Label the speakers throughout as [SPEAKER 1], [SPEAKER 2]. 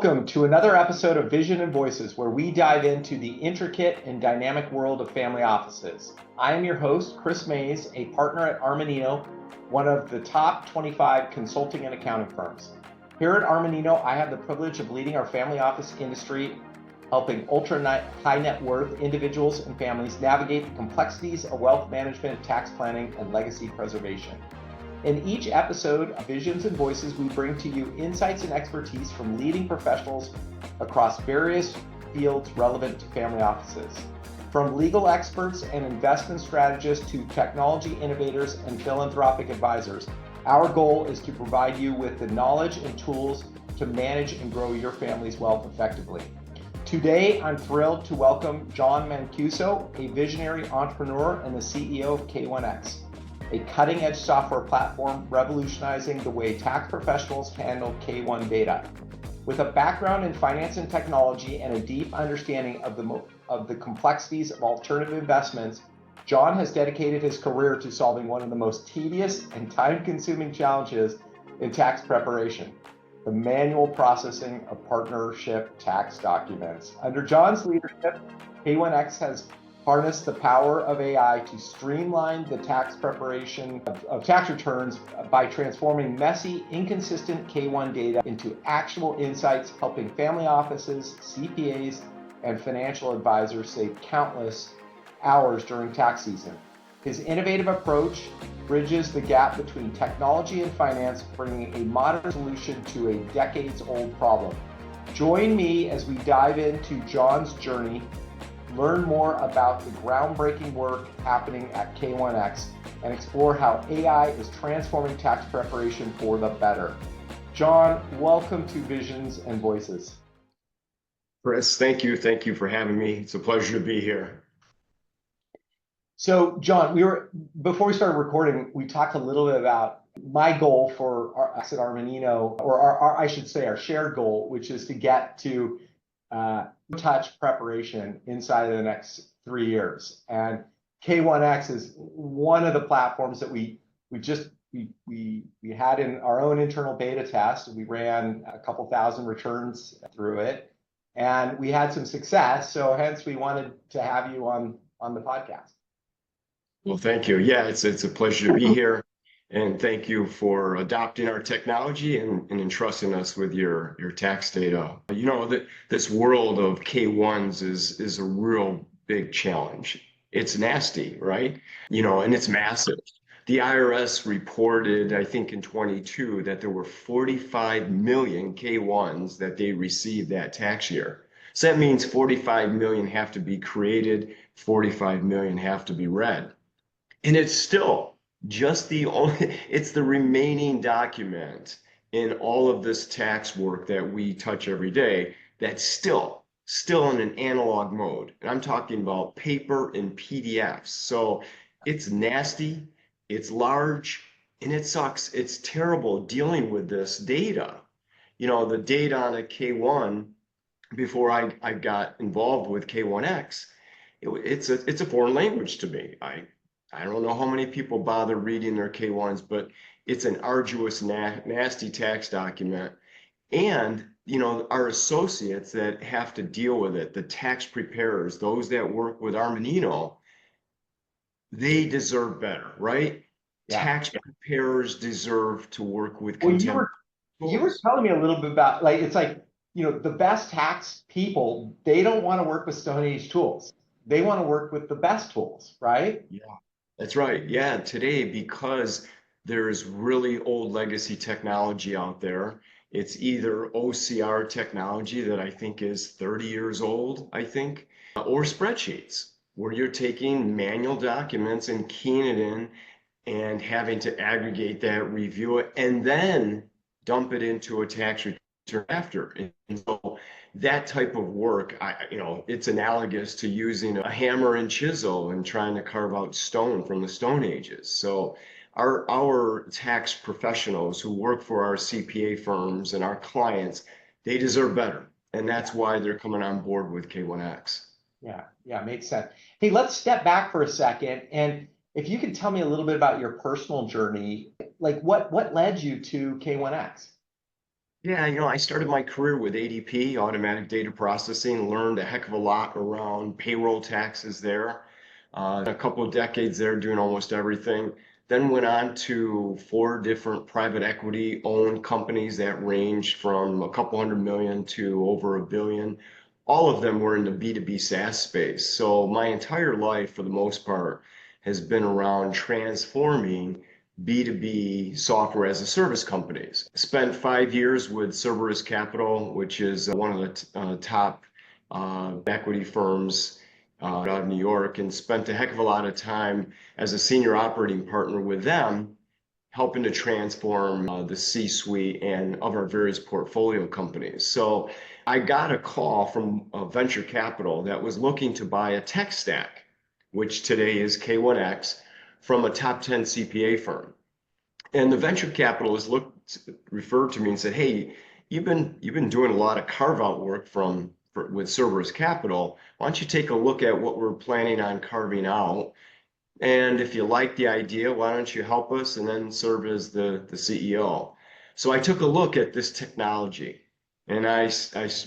[SPEAKER 1] Welcome to another episode of Vision and Voices, where we dive into the intricate and dynamic world of family offices. I am your host, Chris Mays, a partner at Armanino, one of the top 25 consulting and accounting firms. Here at Armanino, I have the privilege of leading our family office industry, helping ultra high net worth individuals and families navigate the complexities of wealth management, tax planning, and legacy preservation. In each episode of Visions and Voices, we bring to you insights and expertise from leading professionals across various fields relevant to family offices. From legal experts and investment strategists to technology innovators and philanthropic advisors, our goal is to provide you with the knowledge and tools to manage and grow your family's wealth effectively. Today, I'm thrilled to welcome John Mancuso, a visionary entrepreneur and the CEO of K1X, a cutting-edge software platform revolutionizing the way tax professionals handle K1 data. With a background in finance and technology and a deep understanding of the complexities of alternative investments, John has dedicated his career to solving one of the most tedious and time-consuming challenges in tax preparation: the manual processing of partnership tax documents. Under John's leadership, K1X has harness the power of AI to streamline the tax preparation of tax returns by transforming messy, inconsistent K1 data into actionable insights, helping family offices, CPAs, and financial advisors save countless hours during tax season. His innovative approach bridges the gap between technology and finance, bringing a modern solution to a decades-old problem. Join me as we dive into John's journey, learn more about the groundbreaking work happening at K1X, and explore how AI is transforming tax preparation for the better. John, welcome to Visions and Voices.
[SPEAKER 2] Chris, thank you. Thank you for having me. It's a pleasure to be here.
[SPEAKER 1] So, John, before we started recording, we talked a little bit about my goal for us at Armanino, or I should say our shared goal, which is to get to touch preparation inside of the next 3 years. And K1X is one of the platforms that we had in our own internal beta test. We ran a couple thousand returns through it, and we had some success. So hence we wanted to have you on the podcast.
[SPEAKER 2] Well, thank you. Yeah, it's a pleasure to be here. And thank you for adopting our technology and entrusting us with your tax data. You know, this world of K1s is a real big challenge. It's nasty, right? You know, and it's massive. The IRS reported, I think in 22, that there were 45 million K1s that they received that tax year. So that means 45 million have to be created, 45 million have to be read. And it's still it's the remaining document in all of this tax work that we touch every day that's still in an analog mode. And I'm talking about paper and PDFs. So it's nasty, it's large, and it sucks. It's terrible dealing with this data. You know, the data on a K1 before I got involved with K1X, it's a foreign language to me. I don't know how many people bother reading their K1s, but it's an arduous, nasty tax document. And, you know, our associates that have to deal with it, the tax preparers, those that work with Armanino, they deserve better, right? Yeah. Tax preparers deserve to work with contemporary.
[SPEAKER 1] You were telling me a little bit about, like, it's like, you know, the best tax people, they don't want to work with Stone Age tools. They want to work with the best tools, right?
[SPEAKER 2] Yeah. That's right. Yeah, today, because there's really old legacy technology out there, it's either OCR technology that I think is 30 years old, I think, or spreadsheets where you're taking manual documents and keying it in and having to aggregate that, review it, and then dump it into a tax return after. And so that type of work, you know, it's analogous to using a hammer and chisel and trying to carve out stone from the Stone Ages. So our tax professionals who work for our CPA firms and our clients, they deserve better. And that's why they're coming on board with K1X.
[SPEAKER 1] Yeah, makes sense. Hey, let's step back for a second. And if you could tell me a little bit about your personal journey, like what led you to K1X?
[SPEAKER 2] Yeah, I started my career with ADP, automatic data processing, learned a heck of a lot around payroll taxes there. A couple of decades there doing almost everything. Then went on to four different private equity owned companies that ranged from a couple hundred million to over a billion. All of them were in the B2B SaaS space. So my entire life, for the most part, has been around transforming B2B software as a service companies. Spent 5 years with Cerberus Capital, which is one of the top equity firms out of New York, and spent a heck of a lot of time as a senior operating partner with them, helping to transform the C-suite and of our various portfolio companies. So I got a call from venture capital that was looking to buy a tech stack, which today is K1X, from a top 10 CPA firm. And the venture capitalist referred to me and said, "Hey, you've been doing a lot of carve out work with Cerberus Capital. Why don't you take a look at what we're planning on carving out? And if you like the idea, why don't you help us and then serve as the CEO?" So I took a look at this technology, and I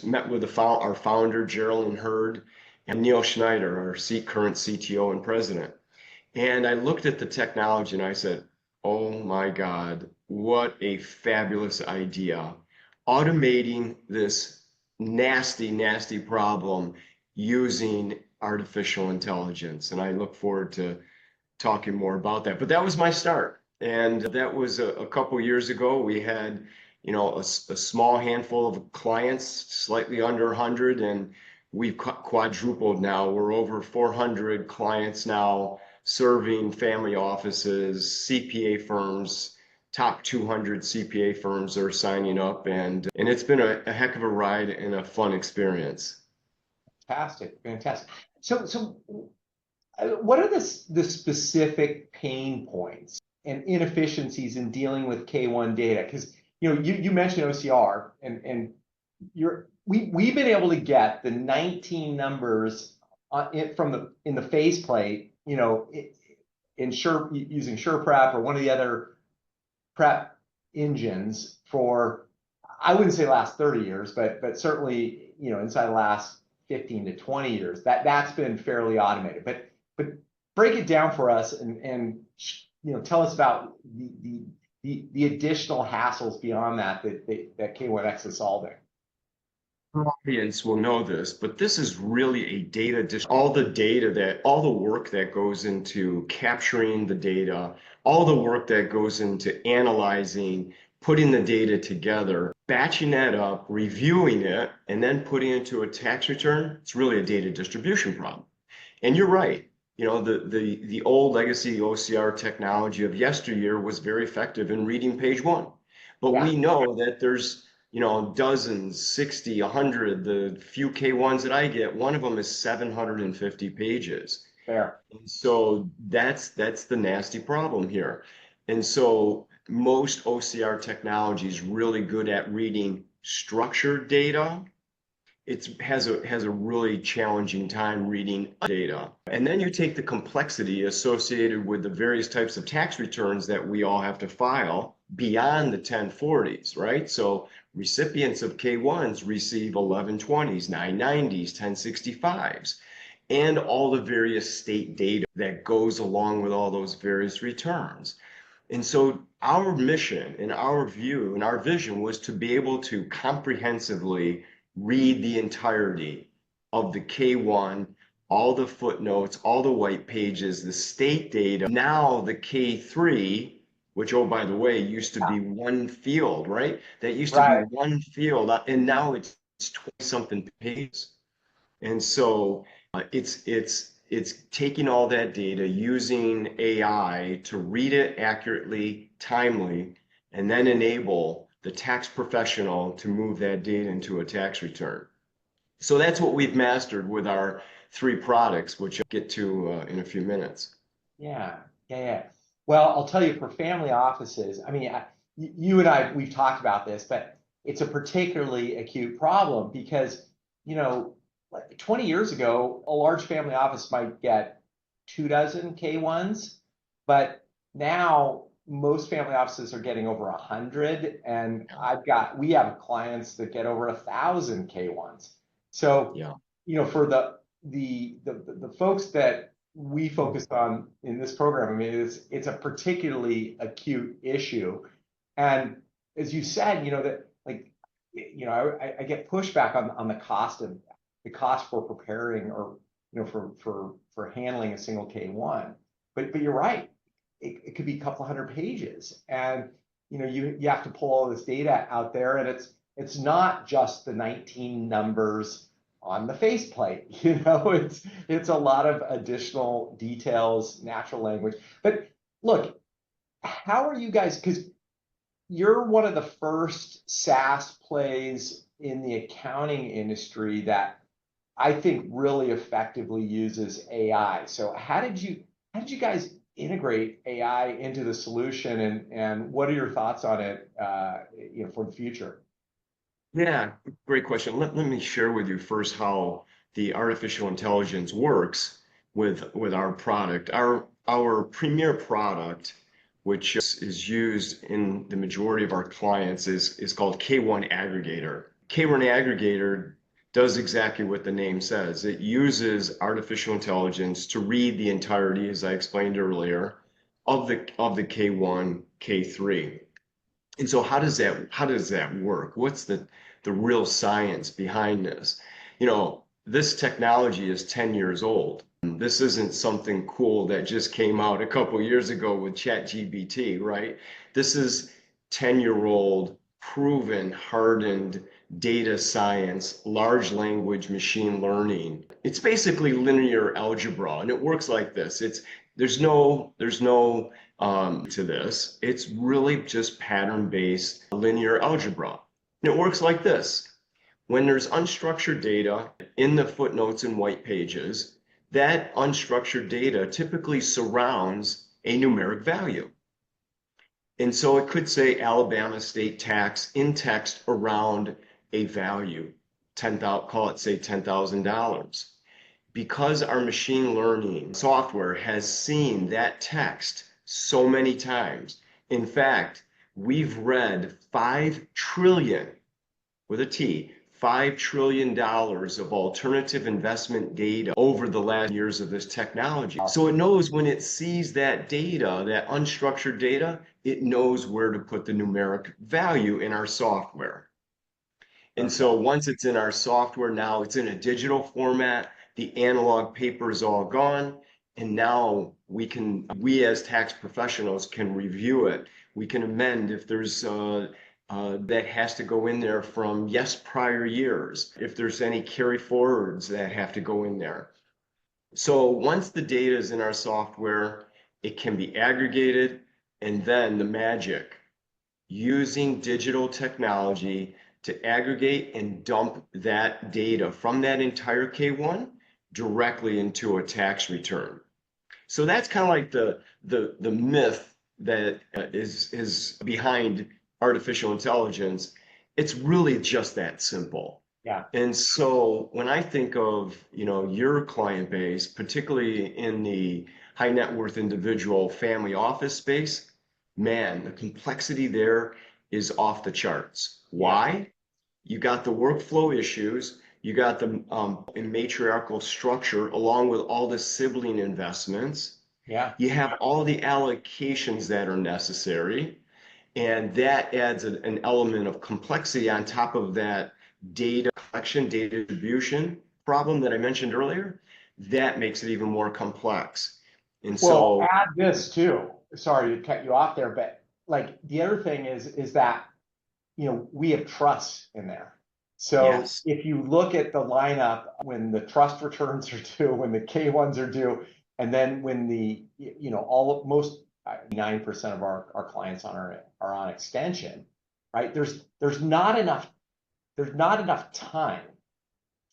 [SPEAKER 2] met with our founder, Geraldine Hurd, and Neil Schneider, our current CTO and president. And I looked at the technology and I said, oh my God, what a fabulous idea. Automating this nasty, nasty problem using artificial intelligence. And I look forward to talking more about that. But that was my start. And that was a couple years ago. We had, a small handful of clients, slightly under 100, and we've quadrupled now. We're over 400 clients now, serving family offices, CPA firms. Top 200 CPA firms are signing up, and it's been a heck of a ride and a fun experience.
[SPEAKER 1] Fantastic, fantastic. So what are the specific pain points and inefficiencies in dealing with K1 data? Because you mentioned OCR, and we've been able to get the 19 numbers in the faceplate, using SurePrep or one of the other prep engines for, I wouldn't say last 30 years, but certainly inside the last 15 to 20 years. That's been fairly automated. But break it down for us and tell us about the additional hassles beyond that K1X is solving.
[SPEAKER 2] Audience will know this, but this is really a all the work that goes into capturing the data, all the work that goes into analyzing, putting the data together, batching that up, reviewing it, and then putting it into a tax return. It's really a data distribution problem. And you're right. The old legacy OCR technology of yesteryear was very effective in reading page one. But we know that there's dozens, 60, 100, the few K1s that I get, one of them is 750 pages.
[SPEAKER 1] Fair.
[SPEAKER 2] And so that's the nasty problem here. And so most OCR technology is really good at reading structured data. It has a really challenging time reading data. And then you take the complexity associated with the various types of tax returns that we all have to file beyond the 1040s, right? So recipients of K1s receive 1120s, 990s, 1065s, and all the various state data that goes along with all those various returns. And so our mission and our view and our vision was to be able to comprehensively read the entirety of the K1, all the footnotes, all the white pages, the state data. Now the K3, which, oh, by the way, used to be one field, right? That used to be one field, and now it's 20-something pages. And so it's taking all that data, using AI to read it accurately, timely, and then enable the tax professional to move that data into a tax return. So that's what we've mastered with our three products, which I'll get to in a few minutes.
[SPEAKER 1] Yeah. Well, I'll tell you, for family offices, I mean, you and I, we've talked about this, but it's a particularly acute problem because, 20 years ago, a large family office might get 24 K1s, but now most family offices are getting over 100, and we have clients that get over 1,000 K1s. So,
[SPEAKER 2] Yeah.
[SPEAKER 1] For the folks that we focus on in this program, I mean, it's a particularly acute issue. And as you said, that like, I get pushback on the cost for preparing, or for handling a single K1. But you're right. It could be a couple hundred pages, and you have to pull all this data out there, and it's not just the 19 numbers on the faceplate. It's a lot of additional details, natural language. But look, how are you guys? Because you're one of the first SaaS plays in the accounting industry that I think really effectively uses AI. So how did you guys integrate AI into the solution, and what are your thoughts on it for the future?
[SPEAKER 2] Yeah, great question. Let me share with you first how the artificial intelligence works with our product. Our premier product, which is used in the majority of our clients, is called K1 Aggregator. K1 Aggregator does exactly what the name says. It uses artificial intelligence to read the entirety, as I explained earlier, of the K1, K3. And so how does that work? What's the real science behind this? This technology is 10 years old. This isn't something cool that just came out a couple years ago with ChatGPT, right? This is 10-year-old, proven, hardened data science, large language machine learning. It's basically linear algebra, and it works like this. There's no to this. It's really just pattern-based linear algebra. And it works like this. When there's unstructured data in the footnotes and white pages, that unstructured data typically surrounds a numeric value. And so it could say Alabama state tax in text around a value, call it say $10,000. Because our machine learning software has seen that text so many times. In fact, we've read 5 trillion, with a T, $5 trillion of alternative investment data over the last years of this technology. So it knows when it sees that data, that unstructured data, it knows where to put the numeric value in our software. And so once it's in our software, now it's in a digital format, the analog paper is all gone, and now we as tax professionals can review it. We can amend if there's that has to go in there from prior years, if there's any carry forwards that have to go in there. So once the data is in our software, it can be aggregated, and then the magic, using digital technology to aggregate and dump that data from that entire K1 directly into a tax return. So that's kind of like the myth that is behind artificial intelligence. It's really just that simple.
[SPEAKER 1] Yeah.
[SPEAKER 2] And so when I think of, your client base, particularly in the high net worth individual family office space, man, the complexity there is off the charts. Why? You got the workflow issues, you got the matriarchal structure along with all the sibling investments.
[SPEAKER 1] Yeah.
[SPEAKER 2] You have all the allocations that are necessary, and that adds an element of complexity on top of that data collection, data distribution problem that I mentioned earlier. That makes it even more complex. And
[SPEAKER 1] Well,
[SPEAKER 2] so,
[SPEAKER 1] add this too. Sorry to cut you off there, but like the other thing is that we have trusts in there. So
[SPEAKER 2] yes,
[SPEAKER 1] if you look at the lineup when the trust returns are due, when the K1s are due, and then when the most 9% of our clients are on extension, right? There's not enough time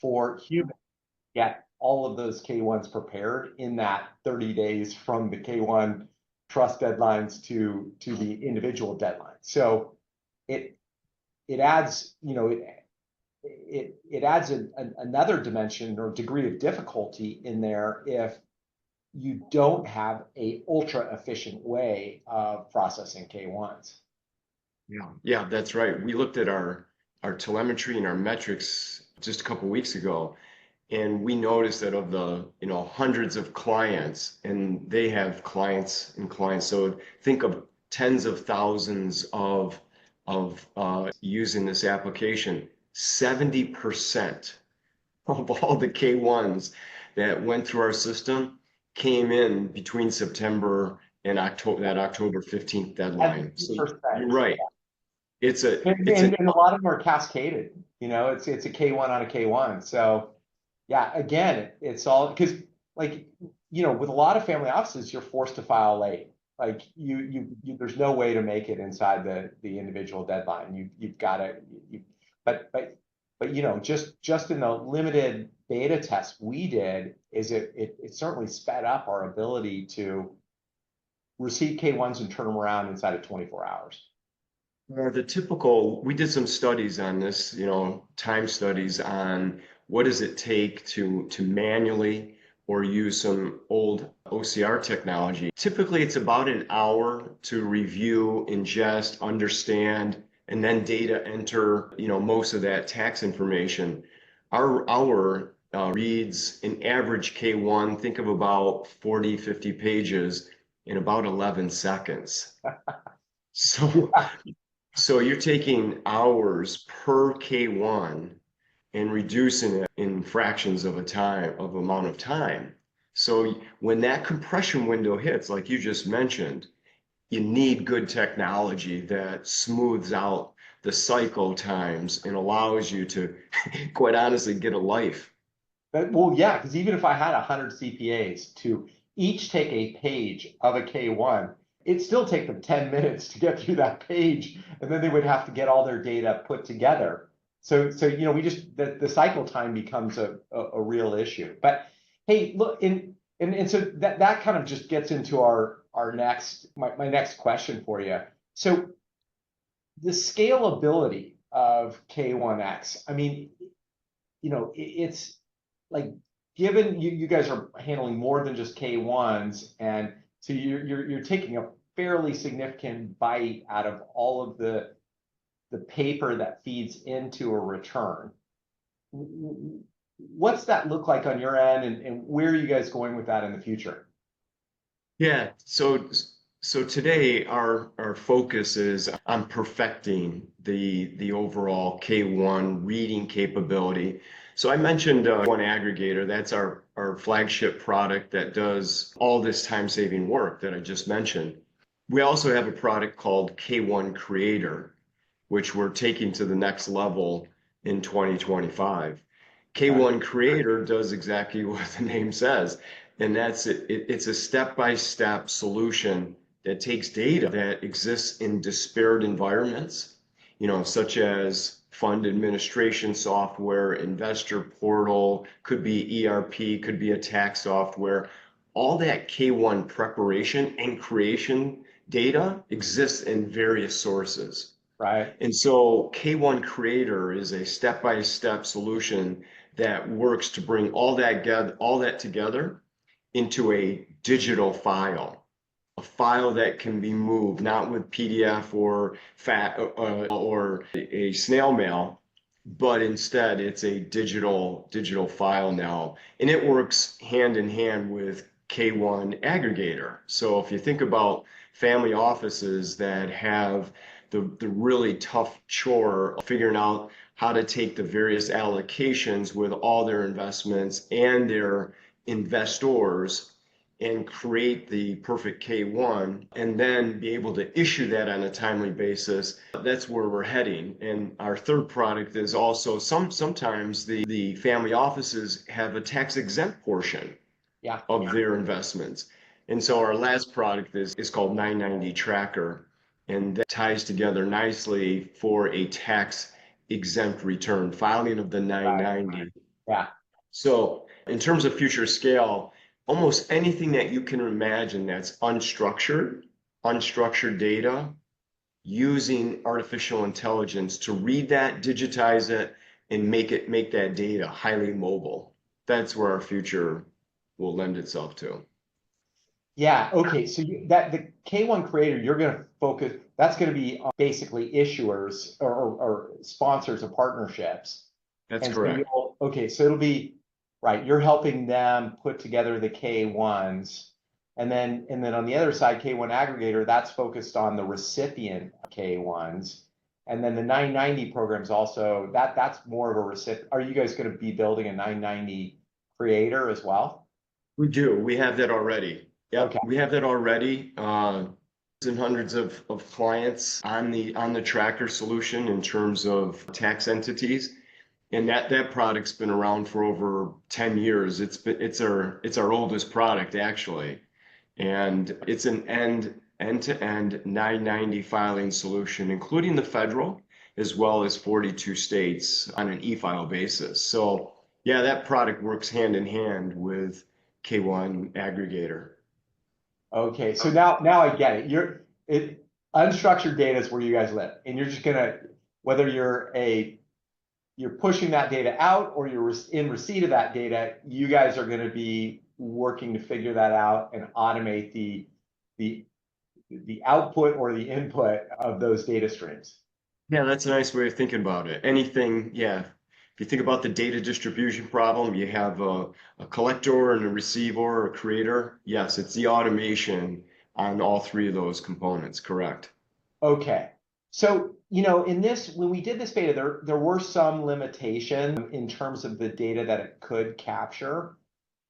[SPEAKER 1] for humans to get all of those K1s prepared in that 30 days from the K1 trust deadlines to the individual deadlines. So it adds, it adds another dimension or degree of difficulty in there if you don't have a ultra efficient way of processing K1s.
[SPEAKER 2] Yeah, that's right. We looked at our telemetry and our metrics just a couple weeks ago, and we noticed that of the, hundreds of clients, and they have clients and clients. So think of tens of thousands of using this application. 70% of all the K1s that went through our system came in between September and October, that October 15th deadline. So
[SPEAKER 1] 70%.
[SPEAKER 2] you're right. It's a
[SPEAKER 1] And,
[SPEAKER 2] it's a
[SPEAKER 1] and, and a lot of them are cascaded. It's a K1 on a K1. So yeah, again, it's all because like with a lot of family offices, you're forced to file late. Like there's no way to make it inside the individual deadline. You've got to but just in the limited beta test we did, it certainly sped up our ability to receive K1s and turn them around inside of 24 hours.
[SPEAKER 2] we did some studies on this, time studies on what does it take to manually or use some old OCR technology. Typically, it's about an hour to review, ingest, understand, and then data enter, most of that tax information. Our hour reads an average K1, think of about 40, 50 pages in about 11 seconds. So so you're taking hours per K1 and reducing it in fractions of amount of time. So when that compression window hits, like you just mentioned, you need good technology that smooths out the cycle times and allows you to, quite honestly, get a life.
[SPEAKER 1] Well, yeah, because even if I had 100 CPAs to each take a page of a K1, it'd still take them 10 minutes to get through that page, and then they would have to get all their data put together. So we just the cycle time becomes a real issue. But hey, look, and so that kind of just gets into our next my next question for you. So the scalability of K1X, I mean, it's like given you guys are handling more than just K1s, and so you're taking a fairly significant bite out of all of the paper that feeds into a return. What's that look like on your end, and where are you guys going with that in the future?
[SPEAKER 2] Yeah, so today our focus is on perfecting the overall K1 reading capability. So I mentioned one aggregator. That's our flagship product that does all this time-saving work that I just mentioned. We also have a product called K1 Creator, which we're taking to the next level in 2025. K1 Creator does exactly what the name says, and that's it. It's a step-by-step solution that takes data that exists in disparate environments, such as fund administration software, investor portal, could be ERP, could be a tax software. All that K1 preparation and creation data exists in various sources.
[SPEAKER 1] Right.
[SPEAKER 2] And so K1 Creator is a step-by-step solution that works to bring all that together into a digital file, a file that can be moved, not with PDF or or a snail mail, but instead it's a digital file now, and it works hand in hand with K1 Aggregator. So if you think about family offices that have the really tough chore of figuring out how to take the various allocations with all their investments and their investors and create the perfect K1 and then be able to issue that on a timely basis, that's where we're heading. And our third product is also sometimes the family offices have a tax exempt portion of their investments. And so our last product is called 990 Tracker, and that ties together nicely for a tax exempt return, filing of the 990.
[SPEAKER 1] Yeah.
[SPEAKER 2] So in terms of future scale, almost anything that you can imagine that's unstructured data, using artificial intelligence to read that, digitize it, and make that data highly mobile. That's where our future will lend itself to.
[SPEAKER 1] Yeah, okay. So that the K1 creator, you're going to focus, that's going to be on basically issuers or sponsors of partnerships.
[SPEAKER 2] That's
[SPEAKER 1] And so
[SPEAKER 2] correct.
[SPEAKER 1] you'll, okay, so it'll be, right, you're helping them put together the K1s. And then on the other side, K1 aggregator, that's focused on the recipient K1s. And then the 990 programs also, that's more of a recipient. Are you guys going to be building a 990 creator as well?
[SPEAKER 2] We do. We have that already. Yep,
[SPEAKER 1] Okay.
[SPEAKER 2] we have that already. And hundreds of clients on the tracker solution in terms of tax entities. And that product's been around for over 10 years. It's our oldest product actually. And it's an end-to-end 990 filing solution, including the federal, as well as 42 states on an e-file basis. So yeah, that product works hand in hand with K1 aggregator.
[SPEAKER 1] Okay, so now I get it. Unstructured data is where you guys live, and you're just gonna, whether you're pushing that data out or you're in receipt of that data, you guys are gonna be working to figure that out and automate the the output or the input of those data streams.
[SPEAKER 2] Yeah, that's a nice way of thinking about it. Anything, yeah. If you think about the data distribution problem, you have a collector and a receiver or a creator. Yes, it's the automation on all three of those components, correct?
[SPEAKER 1] Okay. So, in this, when we did this beta, there were some limitations in terms of the data that it could capture.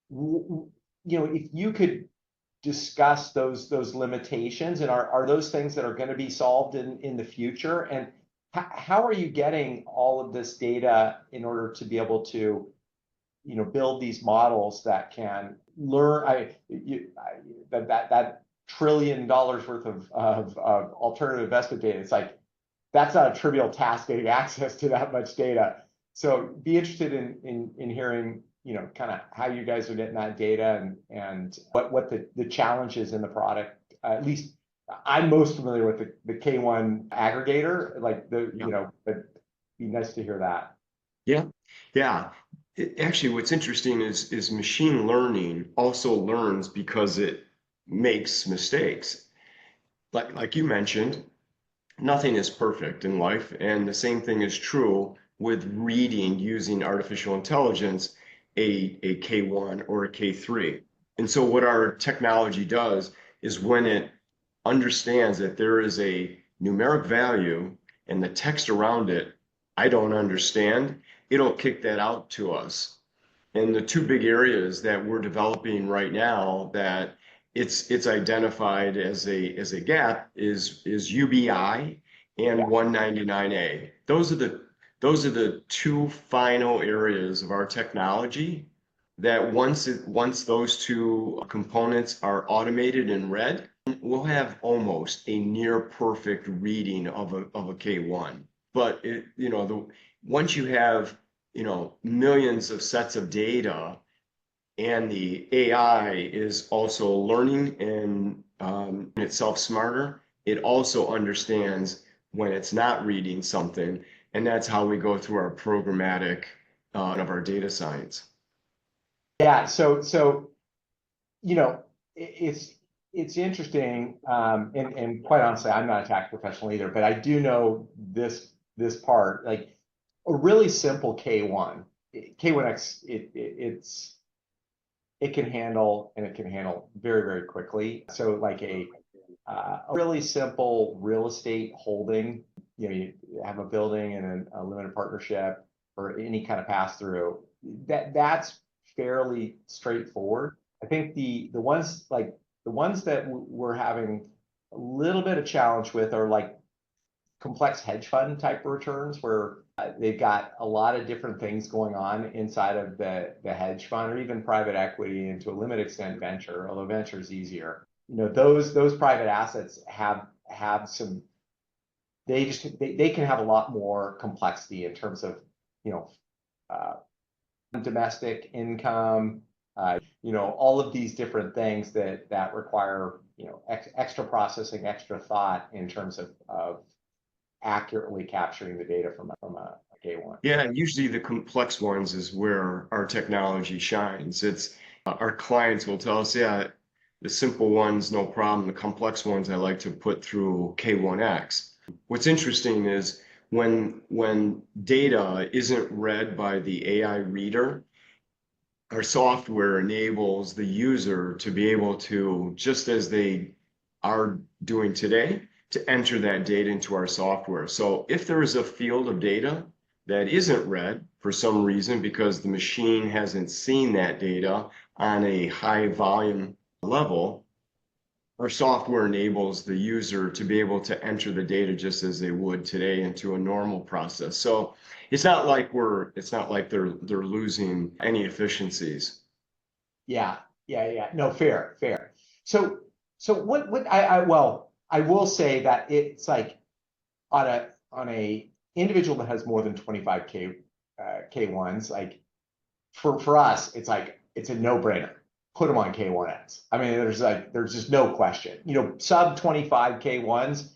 [SPEAKER 1] If you could discuss those limitations, and are those things that are going to be solved in the future? And how are you getting all of this data in order to be able to, build these models that can learn? That $1 trillion worth of alternative investment data. It's like that's not a trivial task getting access to that much data. So be interested in hearing, kind of how you guys are getting that data and what the challenges in the product. At least I'm most familiar with the K1 aggregator, like
[SPEAKER 2] Yeah.
[SPEAKER 1] but it'd be nice to hear that.
[SPEAKER 2] Yeah. Yeah. Actually, what's interesting is machine learning also learns because it makes mistakes. Like you mentioned, nothing is perfect in life, and the same thing is true with reading using artificial intelligence, a K1 or a K3. And so what our technology does is when it understands that there is a numeric value and the text around it, I don't understand, it'll kick that out to us. And the two big areas that we're developing right now that it's identified as a gap is UBI and
[SPEAKER 1] Yeah.
[SPEAKER 2] 199A. Those are the two final areas of our technology that once those two components are automated and read, we'll have almost a near perfect reading of a K1. But once you have millions of sets of data, and the AI is also learning and itself smarter. It also understands when it's not reading something, and that's how we go through our programmatic of our data science.
[SPEAKER 1] Yeah. So it's interesting, and quite honestly, I'm not a tax professional either, but I do know this part, like a really simple K1, K1X, it can handle, and it can handle very, very quickly. So like a really simple real estate holding, you have a building and a limited partnership or any kind of pass through, that's fairly straightforward. I think the ones that we're having a little bit of challenge with are like complex hedge fund type returns where they've got a lot of different things going on inside of the hedge fund, or even private equity, and to a limited extent venture, although venture is easier. Those private assets have some, they can have a lot more complexity in terms of you know uh, domestic income, all of these different things that require extra processing, extra thought in terms of accurately capturing the data from a K1.
[SPEAKER 2] Yeah, and usually the complex ones is where our technology shines. It's our clients will tell us, yeah, The simple ones, no problem. The complex ones, I like to put through K1X. What's interesting is when data isn't read by the AI reader, our software enables the user to be able to, just as they are doing today, to enter that data into our software. So if there is a field of data that isn't read for some reason because the machine hasn't seen that data on a high volume level, our software enables the user to be able to enter the data just as they would today into a normal process. So it's not like they're losing any efficiencies.
[SPEAKER 1] Yeah, yeah. No, fair. So, I will say that it's like on a individual that has more than 25K K1s, like for us, it's like it's a no-brainer. Put them on K1X. I mean, there's just no question. You know, sub 25 K1s,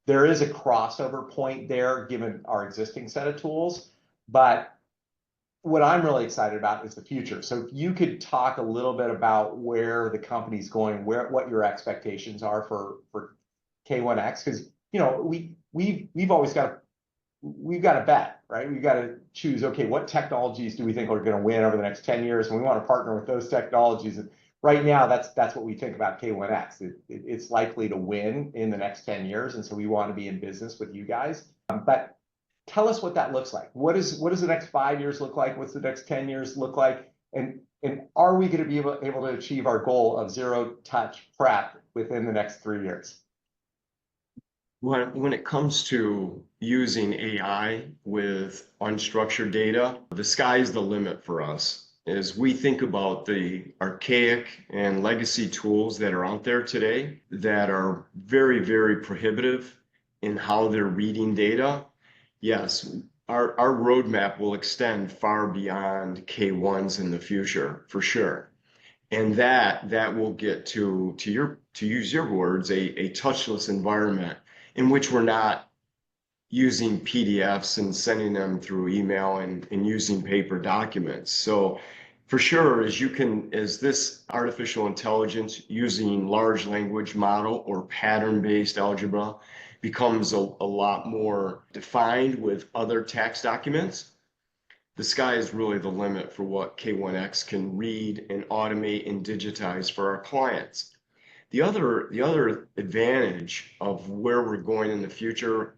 [SPEAKER 1] there is a crossover point there given our existing set of tools, but what I'm really excited about is the future. So if you could talk a little bit about where the company's going, what your expectations are for K1X, because you know we've always got to bet, right? We've got to choose, okay, what technologies do we think are going to win over the next 10 years? And we want to partner with those technologies. And right now, that's what we think about K1X. It's likely to win in the next 10 years. And so we want to be in business with you guys. But tell us what that looks like. What does the next 5 years look like? What's the next 10 years look like? And are we going to be able to achieve our goal of zero touch prep within the next 3 years?
[SPEAKER 2] When it comes to using AI with unstructured data, the sky's the limit for us. As we think about the archaic and legacy tools that are out there today that are very, very prohibitive in how they're reading data, yes, our roadmap will extend far beyond K1s in the future, for sure. And that will get to use your words, a touchless environment in which we're not using PDFs and sending them through email and using paper documents. So for sure, as this artificial intelligence using large language model or pattern-based algebra becomes a lot more defined with other tax documents, the sky is really the limit for what K1X can read and automate and digitize for our clients. The other advantage of where we're going in the future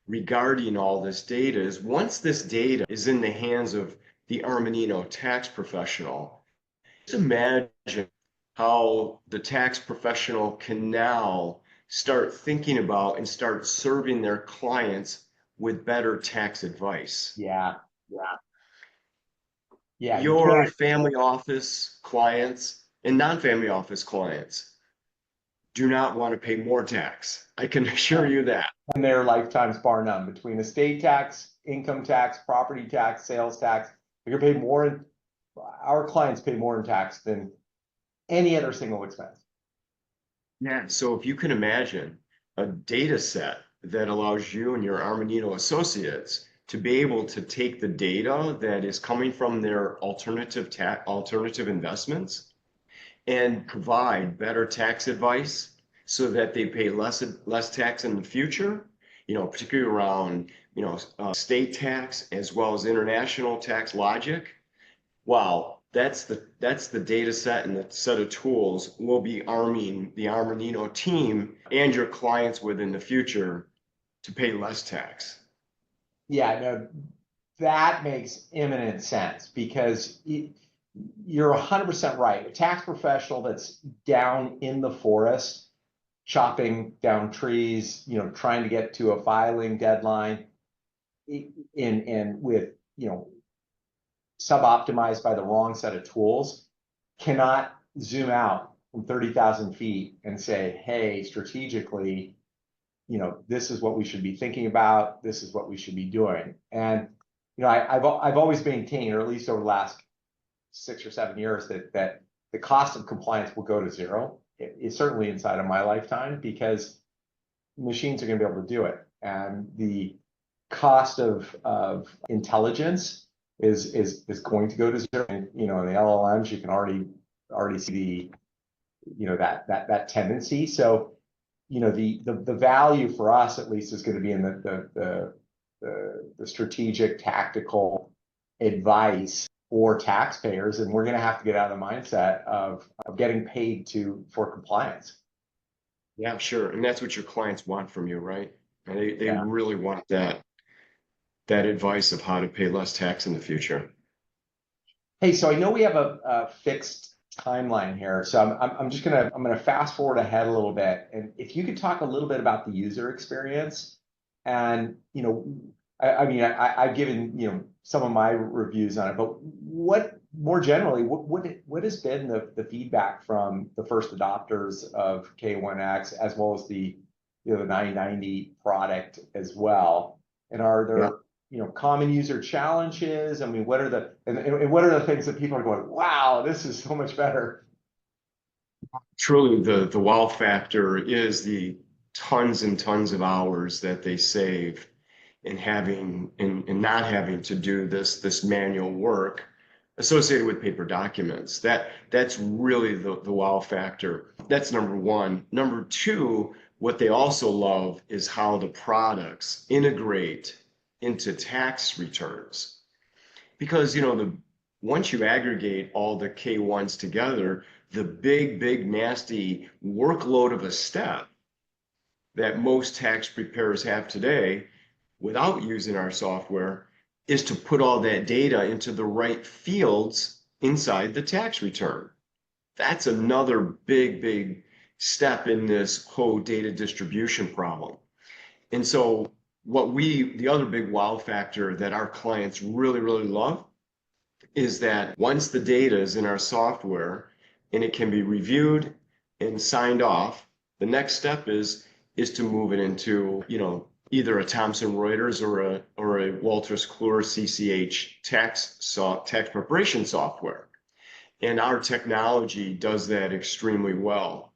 [SPEAKER 2] regarding all this data is once this data is in the hands of the Armanino tax professional, just imagine how the tax professional can now start thinking about and start serving their clients with better tax advice.
[SPEAKER 1] Yeah. You
[SPEAKER 2] Your
[SPEAKER 1] can't.
[SPEAKER 2] family office clients and non-family office clients do not want to pay more tax. I can assure you that.
[SPEAKER 1] In their lifetimes, bar none, between estate tax, income tax, property tax, sales tax. You're gonna pay more. Our clients pay more in tax than any other single expense.
[SPEAKER 2] Yeah. So if you can imagine a data set that allows you and your Armanino associates to be able to take the data that is coming from their alternative investments and provide better tax advice so that they pay less tax in the future, particularly around, state tax as well as international tax logic. Wow, that's the data set and the set of tools we'll be arming the Armanino team and your clients with in the future to pay less tax.
[SPEAKER 1] Yeah, no, that makes imminent sense because you're 100% right. A tax professional that's down in the forest, chopping down trees, trying to get to a filing deadline, and with sub-optimized by the wrong set of tools, cannot zoom out from 30,000 feet and say, hey, strategically, this is what we should be thinking about. This is what we should be doing. And I've always maintained, or at least over the last 6 or 7 years, that the cost of compliance will go to zero. It's certainly inside of my lifetime because machines are going to be able to do it, and the cost of intelligence is going to go to zero. And in the LLMs, you can already see that tendency. So, the value for us at least is going to be in the strategic tactical advice for taxpayers, and we're going to have to get out of the mindset of getting paid for compliance.
[SPEAKER 2] Yeah, sure. And that's what your clients want from you, right? And they
[SPEAKER 1] Yeah.
[SPEAKER 2] really want that advice of how to pay less tax in the future.
[SPEAKER 1] Hey, so I know we have a fixed timeline here, so I'm just gonna fast forward ahead a little bit, and if you could talk a little bit about the user experience, and I mean, I've given some of my reviews on it, but what more generally, what has been the feedback from the first adopters of K1X as well as the 9090 product as well, and are
[SPEAKER 2] Yeah.
[SPEAKER 1] there common user challenges? I mean, what are the things that people are going, wow, this is so much better?
[SPEAKER 2] Truly, the wow factor is the tons and tons of hours that they save in not having to do this manual work associated with paper documents. That's really the wow factor. That's number one. Number two, what they also love is how the products integrate into tax returns. Because once you aggregate all the K1s together, the big nasty workload of a step that most tax preparers have today without using our software is to put all that data into the right fields inside the tax return. That's another big step in this whole data distribution problem. And so the other big wow factor that our clients really love is that once the data is in our software and it can be reviewed and signed off, the next step is to move it into, either a Thomson Reuters or a Wolters Kluwer CCH tax preparation software. And our technology does that extremely well.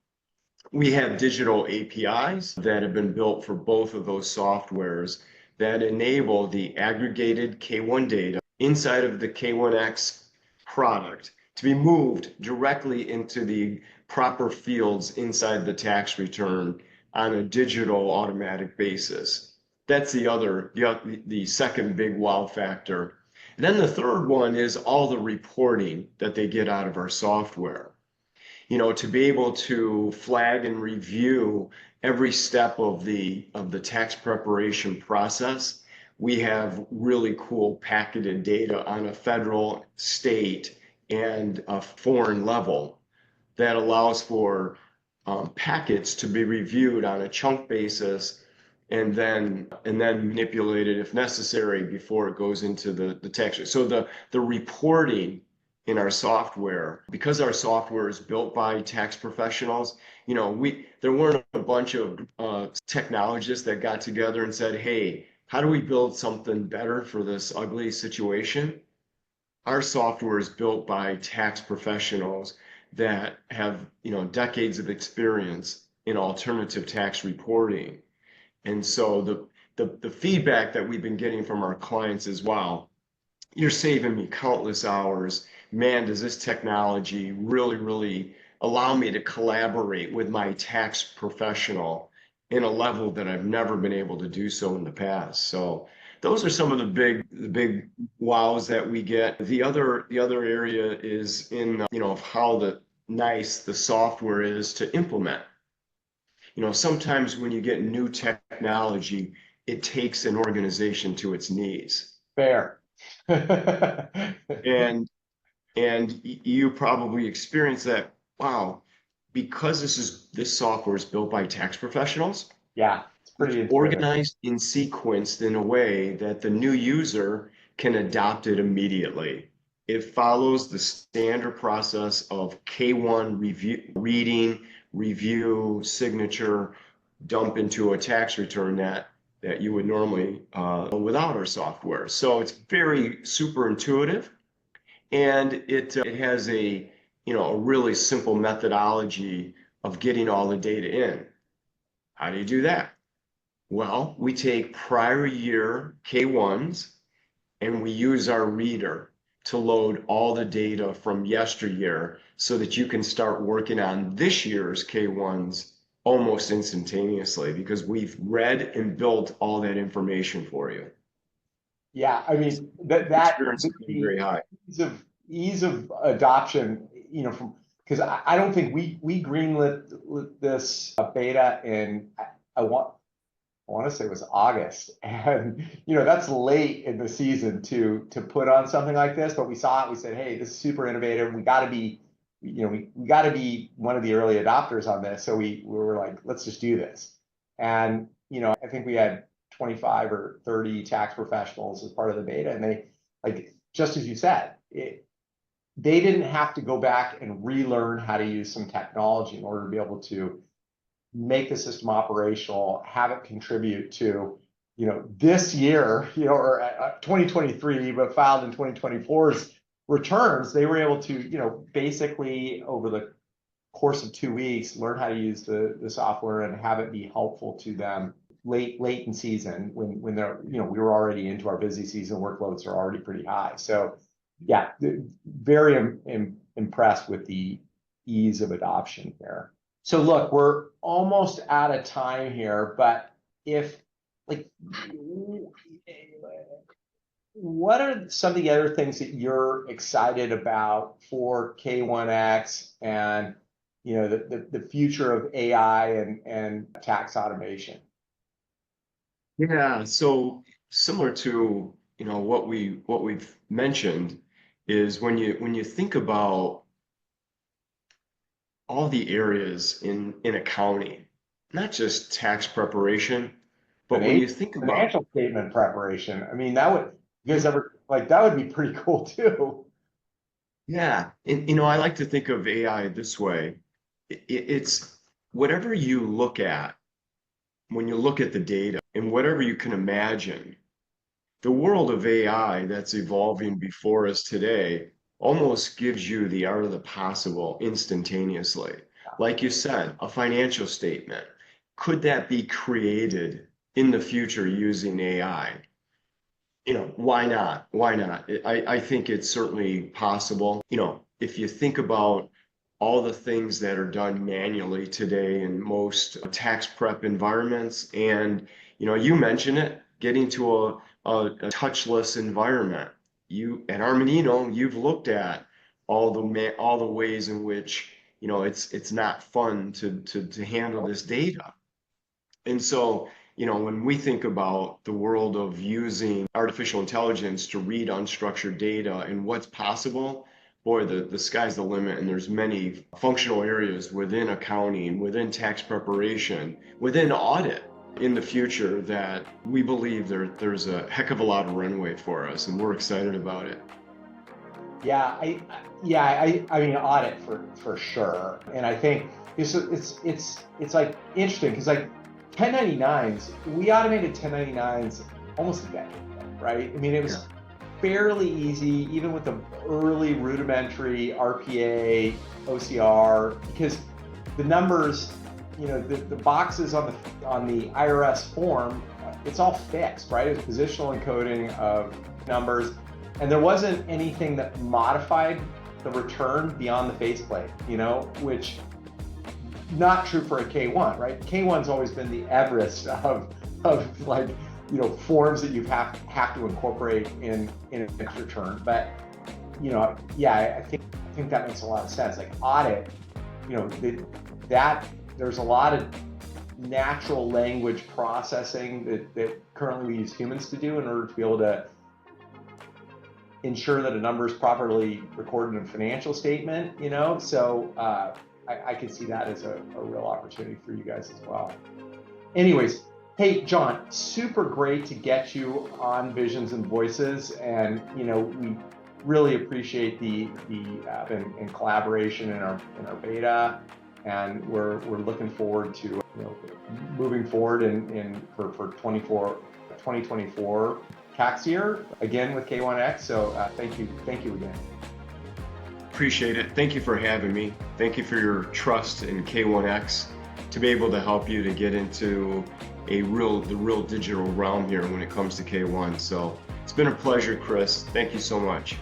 [SPEAKER 2] We have digital APIs that have been built for both of those softwares that enable the aggregated K1 data inside of the K1X product to be moved directly into the proper fields inside the tax return on a digital automatic basis. That's the second big wow factor. And then the third one is all the reporting that they get out of our software. To be able to flag and review every step of the tax preparation process. We have really cool packaged data on a federal, state, and a foreign level that allows for packets to be reviewed on a chunk basis and then manipulated if necessary before it goes into the tax. So the reporting in our software, because our software is built by tax professionals, there weren't a bunch of technologists that got together and said, hey, how do we build something better for this ugly situation? Our software is built by tax professionals that have decades of experience in alternative tax reporting. And so the feedback that we've been getting from our clients is, wow, you're saving me countless hours. Man, does this technology really allow me to collaborate with my tax professional in a level that I've never been able to do so in the past. So those are some of the big wows that we get. The other area is in how nice the software is to implement. Sometimes when you get new technology, it takes an organization to its knees.
[SPEAKER 1] Fair.
[SPEAKER 2] And you probably experience that, wow, because this software is built by tax professionals.
[SPEAKER 1] Yeah, it's pretty
[SPEAKER 2] It's
[SPEAKER 1] intuitive.
[SPEAKER 2] organized and sequenced in a way that the new user can adopt it immediately. It follows the standard process of K1 review, reading, review, signature, dump into a tax return that you would normally without our software. So it's very super intuitive, and it has a really simple methodology of getting all the data in. How do you do that? Well, we take prior year K1s and we use our reader to load all the data from yesteryear so that you can start working on this year's K1s almost instantaneously, because we've read and built all that information for you.
[SPEAKER 1] Yeah, I mean that
[SPEAKER 2] Experience is very high.
[SPEAKER 1] Ease of adoption, from because I don't think we greenlit this beta in I want to say it was August, and that's late in the season to put on something like this. But we saw it, we said, hey, this is super innovative. We got to be, we got to be one of the early adopters on this. So we were like, let's just do this. And I think we had 25 or 30 tax professionals as part of the beta, and they, like just as you said, they didn't have to go back and relearn how to use some technology in order to be able to make the system operational, have it contribute to, this year, or 2023, but filed in 2024's returns. They were able to, basically over the course of 2 weeks, learn how to use the software and have it be helpful to them late in season when they're, we were already into our busy season, workloads are already pretty high. So yeah, very impressed with the ease of adoption here. So look, we're almost out of time here, but what are some of the other things that you're excited about for K1X and the future of AI and tax automation?
[SPEAKER 2] Yeah, so similar to what we've mentioned is when you think about all the areas in accounting, not just tax preparation, but when you think about
[SPEAKER 1] financial statement preparation, I mean, you guys ever that would be pretty cool too.
[SPEAKER 2] Yeah, and I like to think of AI this way. It's whatever you look at when you look at the data and whatever you can imagine. The world of AI that's evolving before us today almost gives you the art of the possible instantaneously. Like you said, a financial statement, could that be created in the future using AI? Why not? Why not? I think it's certainly possible. If you think about all the things that are done manually today in most tax prep environments, and you mentioned it, getting to a touchless environment. You at Armanino, you've looked at all the ways in which it's not fun to handle this data. And so when we think about the world of using artificial intelligence to read unstructured data and what's possible, boy, the sky's the limit. And there's many functional areas within accounting, within tax preparation, within audit in the future that we believe there's a heck of a lot of runway for us, and we're excited about it.
[SPEAKER 1] Yeah, I mean audit for sure, and I think it's like interesting because like 1099s, we automated 1099s almost a decade ago, right? I mean it was fairly easy, even with the early rudimentary RPA, OCR, because the numbers, the boxes on the IRS form, it's all fixed, right? It's positional encoding of numbers, and there wasn't anything that modified the return beyond the faceplate, which not true for a K1, right? K1's always been the Everest of like, forms that you have to incorporate in an return. But I think that makes a lot of sense. Like audit, that there's a lot of natural language processing that currently we use humans to do in order to be able to ensure that a number is properly recorded in a financial statement, so I could see that as a real opportunity for you guys as well. Anyways, hey, John, super great to get you on Visions and Voices, and we really appreciate the and collaboration in our beta, and we're looking forward to moving forward for 2024 tax year again with K1X. So thank you again.
[SPEAKER 2] Appreciate it. Thank you for having me. Thank you for your trust in K1X to be able to help you to get into the real digital realm here when it comes to K1. So it's been a pleasure, Chris. Thank you so much.